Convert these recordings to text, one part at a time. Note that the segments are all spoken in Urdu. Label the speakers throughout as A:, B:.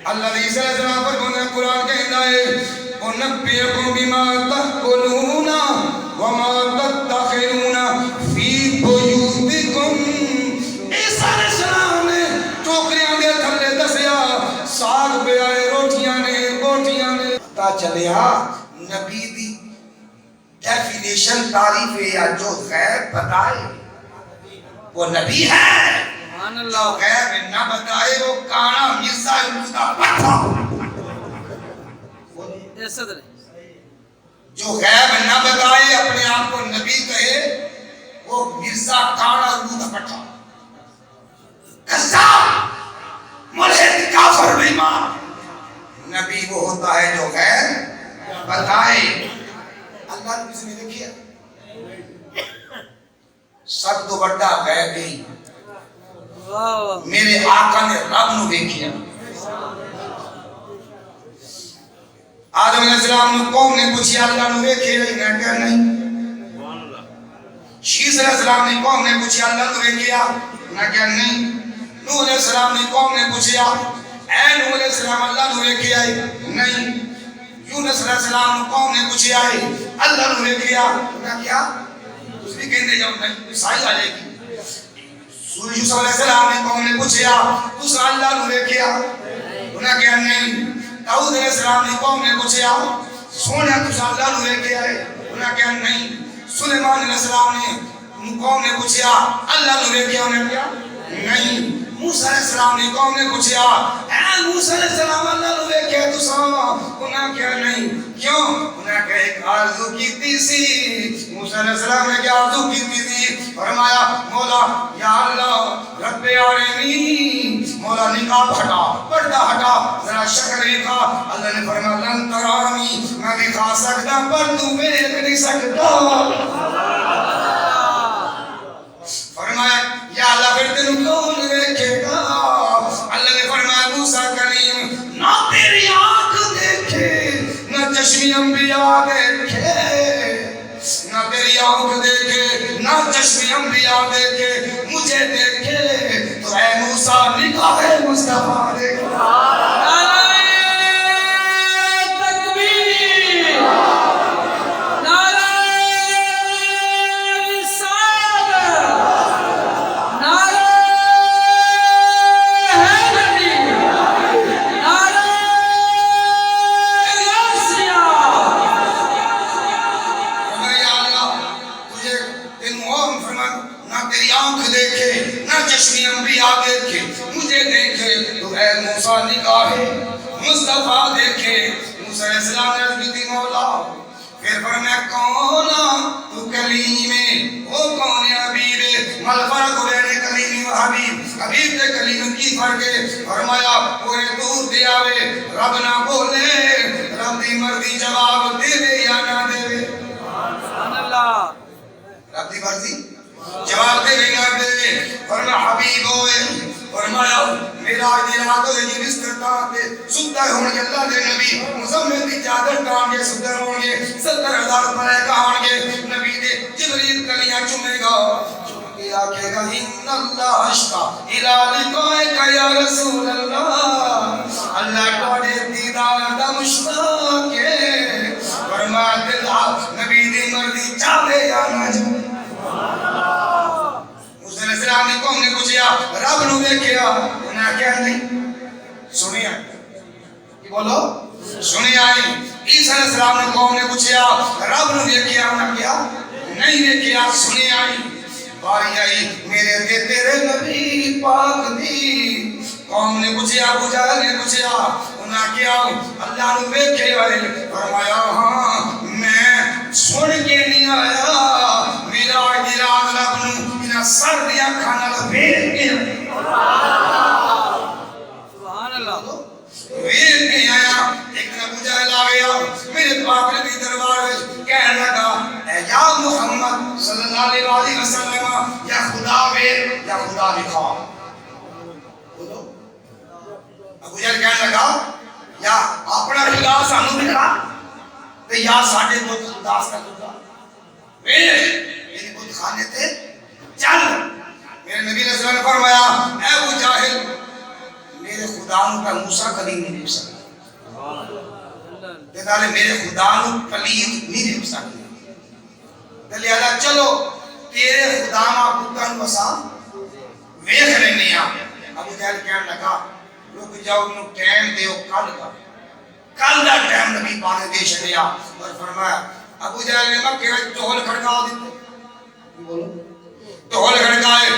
A: اللہ علیہ السلام فرمانے قرآن کہتا ہے وَنَبِّئُكُم بِمَا تَأْكُلُونَ وَمَا تَدَّخِرُونَ فِي بُيُوتِكُم۔ عیسیٰ علیہ السلام نے ٹوکریاں دے تھلے دسیا ساگ پہ آئے روٹیاں نے بوٹیاں نے پتا چلیا نبی دی ڈیفینیشن تعریف ہے یا جو غیب بتائے وہ نبی ہے، جو غیب نہ بتائے وہ کانا مرزا الہدا بٹھا۔ جو غیب نہ بتائے اپنے آپ کو نبی کہے وہ مرزا کانا الہدا بٹھا، کذاب، ملحد، کافر، بے ایمان۔ نبی وہ ہوتا ہے جو غیب بتائے۔ اللہ نے کسی نے دیکھیا سب تو بڑا غیب ہی میرے آقا نے رب نو دیکھیا۔ آدم علیہ السلام نے قوم نے پوچھی اللہ نو دیکھے انہیں کہا نہیں۔ شیس علیہ السلام نے قوم نے پوچھی اللہ نو دیکھیا انہیں کہا نہیں۔ نوح علیہ السلام نے قوم نے پوچھیا اے نوح علیہ السلام اللہ نو دیکھیا نہیں۔ یونس علیہ السلام نے قوم نے پوچھیا اللہ نو دیکھیا انہیں کیا اس بھی کہنے جاؤ نہیں سائی آ جائے گی۔ یوسف علیہ السلام نے قوم نے پوچھیا تُس اللہ نو دیکھیا انہیں کہا نہیں۔ داؤد علیہ السلام نے قوم نے پوچھیا سونے تُس اللہ نو دیکھیا انہیں کہا نہیں۔ سلیمان علیہ السلام نے قوم نے پوچھیا اللہ نو دیکھیا انہیں کہا نہیں۔ موسیٰ علیہ السلام نے قوم نے پوچھیا اے موسیٰ علیہ السلام اللہ نو دیکھیا تُس انہیں کہا نہیں۔ کیوں؟ انہیں کہا ایک آرزو کیتی سی۔ موسیٰ علیہ السلام نے کیا آرزو کیتی سی؟ فرمایا مولا یا اللہ رب عالمین مولا نقاب ہٹا پردہ ہٹا ذرا شکل دکھا۔ اللہ نے فرمایا لن ترانی میں دکھا سکتا پر تو دیکھ نہیں سکتا۔ فرمایا یا اللہ پھر تینوں کون دیکھے گا؟ اللہ نے فرمایا موسیٰ کلیم نہ تیری آنکھ دیکھے نہ چشمی انبیاء دیکھے، نہ تیری آنکھ دیکھے نہ چشمی انبیاء دیکھے، مجھے دیکھے تو اے موسیٰ نگاہ مصطفیٰ دیکھے۔ مصطفیٰ دیکھے۔ موسیٰ علیہ السلام نے عرض کی مولا پھر فرمایا کون تو کلیم وہ کون ہے حبیب؟ مل فرق بین کلیم و حبیب، حبیب تے کلیم کی فرق ہے؟ فرمایا وہ دور دے آوے رب نہ بولے رب دی مرضی جواب دے دے یا نہ دے دے۔ سبحان اللہ، رب دی مرضی جواب دے دے نہ دے دے۔ فرمایا حبیب ہوئے فرمایا میرا دی رات ہوئے جی بستر تان دے ستا ہون گے اللہ دے نبی مزمل دی چادر تان گے ستر ہون گے 70,000 پرے کہان گے نبی دے جبریل کلیاں چومے گا چوم کے آکھے گا ان اللہ اشتا الہ لقائک یا رسول اللہ، اللہ ٹوڑے دیدار دا مشتاق ہے۔ فرمایا دل آپ نبی دی مرضی چاہے یا نہ چاہے۔ علیہ السلام نے قوم نے پوچھیا رب نو دیکھیا انہیں کیا نہیں سنیا بولو سنیا عیسیٰ علیہ السلام نے قوم نے پوچھیا رب نو دیکھیا انہیں کیا نہیں دیکھیا سنیا باری آئی میرے دے تیرے نبی پاک دی۔ قوم نے پوچھیا ابو جہل نے پوچھیا انہیں کیا اللہ نو دیکھیا فرمایا ہاں میں سن کے نہیں آیا میرا اراد رب نو سر دیا کھانا ویر کے سبحان اللہ ویر کے آیا۔ ایک ابو جہل آ گیا میرے پاک نبی دربار کہنے لگا اے یا محمد صلی اللہ علیہ وسلم یا خدا ویر یا خدا دکھا۔ ابو جہل کہنے لگا یا اپنا خدا سانو دکھا تے یا ساڈے بت خدا کا ویر میرے بت خانے تے چل۔ میرے نبی علیہ السلام نے فرمایا اے ابو جاہل میرے میرے خدا کا موسیٰ کبھی نہیں دیکھ سکتا دیکھالے میرے خدا پلید نہیں دیکھ سکتا لہذا چلو تیرے خدا ماں کتن بسا ویخ لینے ابو جہل کہنے لگا رک جاؤ انہوں ٹائم دیو کل دا ٹائم نبی پانے دے شدیا اور فرمایا ابو جہل نے مکہ میں ٹہل کھڑکا دیتے ٹہل کھڑکائے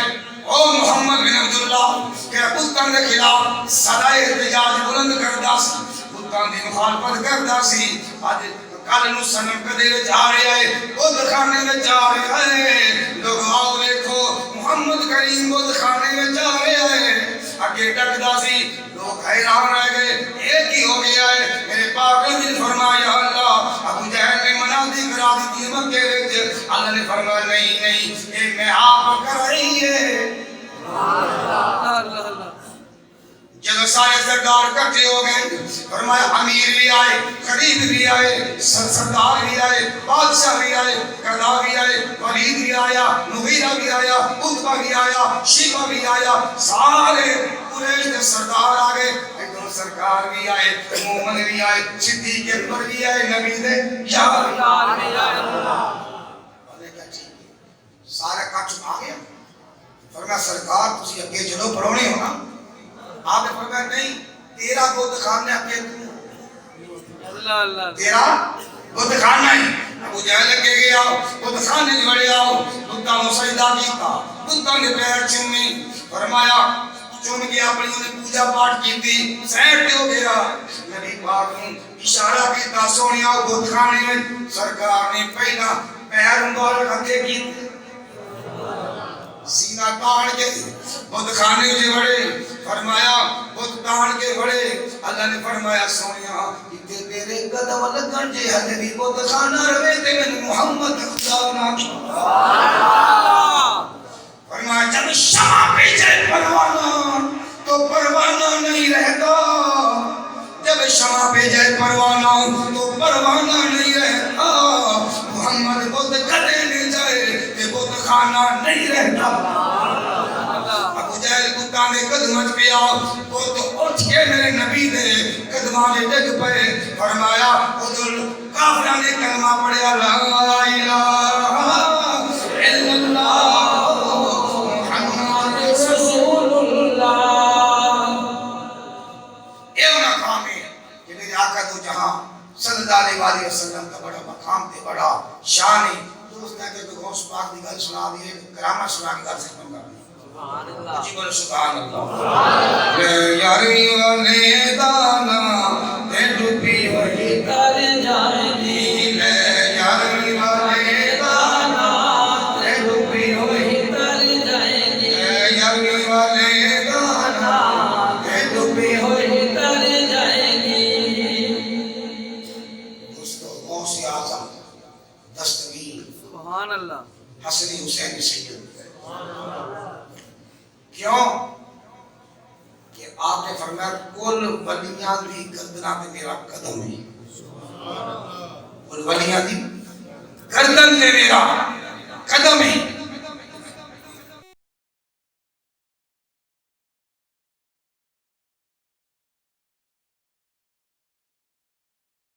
A: او محمد بن عبداللہ کہ کتن کے خلاف صدای احتجاج بلند کردہ سی کتن دی مخالفت کردہ سی آج کل نو سنم کدے جا رہے آئے بدھ خانے میں جا رہے آئے لوگ آؤ دیکھو محمد کریم بدھ خانے میں جا رہے آئے اگے ٹکدا سی لوگ حیران رہ گئے ایک ہی ہو گیا ہے میرے پاک نے فرمایا اللہ ابو جہل نے منادی کرا دی تھی مکے وچ اللہ نے فرمایا نہیں یہ میں آپ کر رہی ہے جب سارے سردار کٹھے ہو گئے فرمایا امیر بھی آئے خلیل بھی آئے سردار بھی آئے بادشاہ بھی آئے قضا بھی آئے ولید بھی آیا مغیرہ بھی آیا عتبہ بھی آیا شیبہ بھی آیا سارے قریش کے سردار آ گئے سرکار بھی آئے مومن بھی آئے صدیق اکبر بھی آئے نبی دے یار بھی آئے سارے کچھ آ گیا فرمایا سرکار تسی اگے چلو پرونے ہو نا آپ نے فرمایا نہیں تیرا بت خانہ اگے تو تیرا بت خانہ ہی ابو جہل لگے گیا بت خانے جو بڑے آؤ بتاں نو سجدہ کیتا بتاں کے پیر چومی فرمایا چوم گیا اپنی انہیں پوجا پاٹ کی تھی سیٹ ہو گیا نبی پاک نے اشارہ کیتا سونیا بت خانے میں سرکار نے پہلا پیر مبارک اگے کیتے سینہ تان کے بت خانے جو بڑے فرمایا بت تان کے بڑے اللہ نے فرمایا سونیا کہ تیرے قدم لگن جے حضری بت خانہ روے تے میں محمد خدا نا فرمایا جب شمع پہ جائے پروانہ تو پروانہ نہیں رہتا جب شمع پہ جائے پروانہ تو پروانہ نہیں رہتا محمد بت کدے نہیں جائے کہ بت خانہ نہیں رہتا ابو جہل کتانے قدمت پہ آؤ بت اٹھ کے میرے نبی دے قدمانے ڈگ پہ فرمایا ادھر کافرہ نے کلمہ پڑھیا لا الہ الا اللہ محمد رسول اللہ یہ مقام ہے کہ میرے آقا دو جہاں صلی اللہ علیہ وسلم کا بڑا مقام تے بڑا شان ہے دوست ہے کہ غوث پاک دی گل سنا دیے کرامت سنا کے گل ختم کر دی سبحان اللہ جی بولو سبحان اللہ لے یاری والے دانا تے ڈوبی ہوئی کر جائے گی لے یاری والے دانا تے ڈوبی ہوئی کر جائے گی لے یاری والے دانا تے ڈوبی ہوئی کر جائے گی دوستو غوث اعظم دستگیر سبحان اللہ حسنی حسین سید کیوں کہ آپ نے فرمایا کل ولیاں دی گردنہ پہ میرا قدم ہے کل ولیاں دی گردن پہ میرا قدم ہے